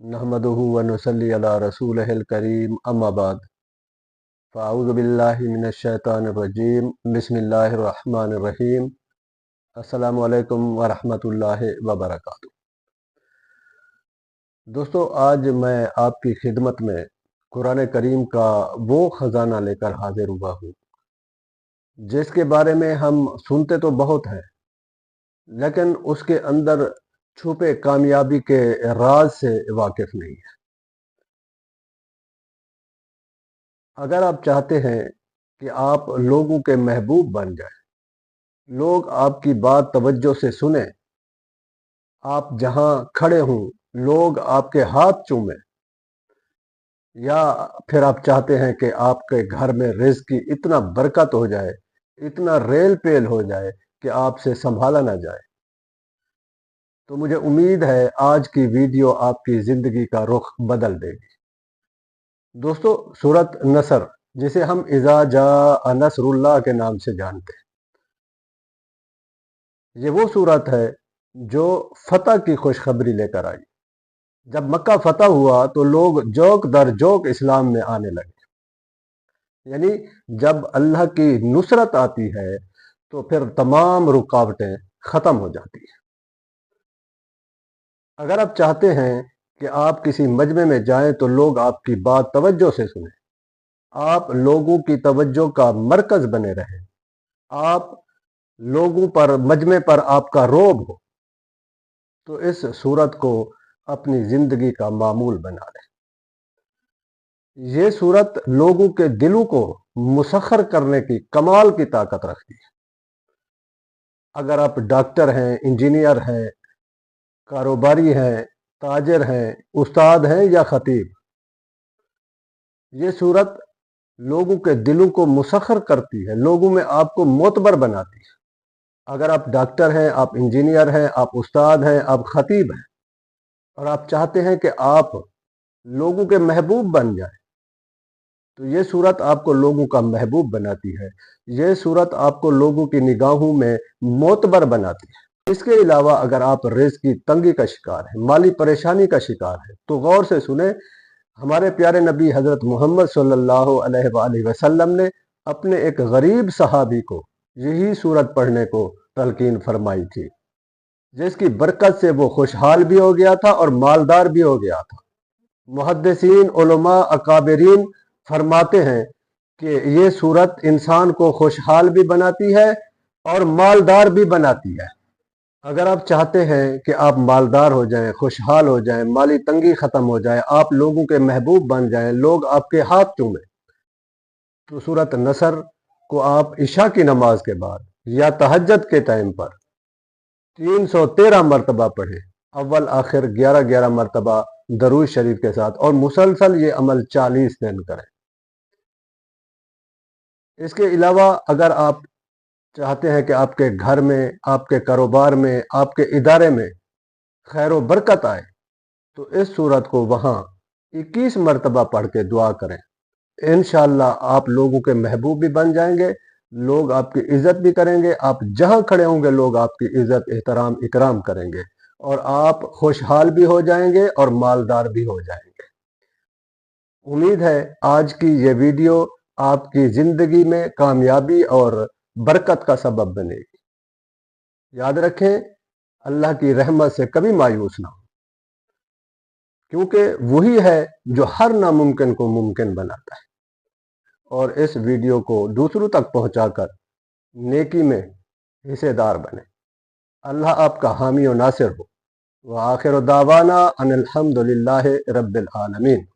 नहमदुहु व नुसल्ली अला रसूलिहिल करीम अम्मा बाद फ़अऊज़ु बिल्लाहि मिनश शैतानिर रजीम बिस्मिल्लाहिर रहमानिर रहीम अस्सलामु अलैकुम व रहमतुल्लाहि व बरकातुहू। दोस्तों, आज मैं आपकी खिदमत में कुरान करीम का वो ख़जाना लेकर हाजिर हुआ हूँ जिसके बारे में हम सुनते तो बहुत हैं, लेकिन उसके अंदर छुपे कामयाबी के राज से वाकिफ नहीं है। अगर आप चाहते हैं कि आप लोगों के महबूब बन जाए, लोग आपकी बात तवज्जो से सुने, आप जहां खड़े हों लोग आपके हाथ चूमें, या फिर आप चाहते हैं कि आपके घर में रिज़्क़ की इतना बरकत हो जाए, इतना रेल पेल हो जाए कि आपसे संभाला ना जाए, तो मुझे उम्मीद है आज की वीडियो आपकी ज़िंदगी का रुख बदल देगी। दोस्तों, सूरत नसर, जिसे हम इज़ा जाअ नस्रुल्लाह के नाम से जानते हैं, ये वो सूरत है जो फतह की खुशखबरी लेकर आई। जब मक्का फतह हुआ तो लोग जोक दर जोक इस्लाम में आने लगे। यानी जब अल्लाह की नुसरत आती है तो फिर तमाम रुकावटें ख़त्म हो जाती हैं। अगर आप चाहते हैं कि आप किसी मजमे में जाएं तो लोग आपकी बात तवज्जो से सुने, आप लोगों की तवज्जो का मरकज़ बने रहें, आप लोगों पर मजमे पर आपका रोब हो, तो इस सूरत को अपनी ज़िंदगी का मामूल बना लें। ये सूरत लोगों के दिलों को मुसख्खर करने की कमाल की ताकत रखती है। अगर आप डॉक्टर हैं, इंजीनियर हैं, कारोबारी हैं, ताजिर हैं, उस्ताद हैं या खतीब, ये सूरत लोगों के दिलों को मुसख्खर करती है, लोगों में आपको मोतबर बनाती है। अगर आप डॉक्टर हैं, आप इंजीनियर हैं, आप उस्ताद हैं, आप खतीब हैं और आप चाहते हैं कि आप लोगों के महबूब बन जाए, तो ये सूरत आपको लोगों का महबूब बनाती है। ये सूरत आपको लोगों की निगाहों में मोतबर बनाती है। इसके अलावा अगर आप रिज़्क़ की तंगी का शिकार हैं, माली परेशानी का शिकार हैं, तो गौर से सुने, हमारे प्यारे नबी हज़रत मोहम्मद सल्लल्लाहु अलैहि वसल्लम ने अपने एक गरीब सहाबी को यही सूरत पढ़ने को तलकीन फरमाई थी, जिसकी बरकत से वो खुशहाल भी हो गया था और मालदार भी हो गया था। मुहद्दिसीन, उलमा, अकाबिरीन फरमाते हैं कि ये सूरत इंसान को खुशहाल भी बनाती है और मालदार भी बनाती है। अगर आप चाहते हैं कि आप मालदार हो जाएं, खुशहाल हो जाएं, माली तंगी ख़त्म हो जाए, आप लोगों के महबूब बन जाएं, लोग आपके हाथ चूमें, तो सूरत नसर को आप इशा की नमाज के बाद या तहज्जुद के टाइम पर 313 मरतबा पढ़ें। अव्वल आखिर 11-11 मरतबा दरूद शरीफ के साथ, और मुसलसल ये अमल 40 दिन करें। इसके अलावा अगर आप चाहते हैं कि आपके घर में, आपके कारोबार में, आपके इदारे में खैर व बरकत आए, तो इस सूरत को वहाँ 21 मरतबा पढ़ के दुआ करें। इंशाअल्लाह आप लोगों के महबूब भी बन जाएंगे, लोग आपकी इज्जत भी करेंगे, आप जहाँ खड़े होंगे लोग आपकी इज्जत, एहतराम, इकराम करेंगे, और आप खुशहाल भी हो जाएंगे और मालदार भी हो जाएंगे। उम्मीद है आज की ये वीडियो आपकी ज़िंदगी में कामयाबी और बरकत का सबब बनेगी। याद रखें, अल्लाह की रहमत से कभी मायूस ना हो, क्योंकि वही है जो हर नामुमकिन को मुमकिन बनाता है। और इस वीडियो को दूसरों तक पहुंचाकर नेकी में हिस्सेदार बने। अल्लाह आपका हामी और नासिर हो। व आखिर दावाना अनिल हम्दुलिल्लाहि रब्बिल आलमीन।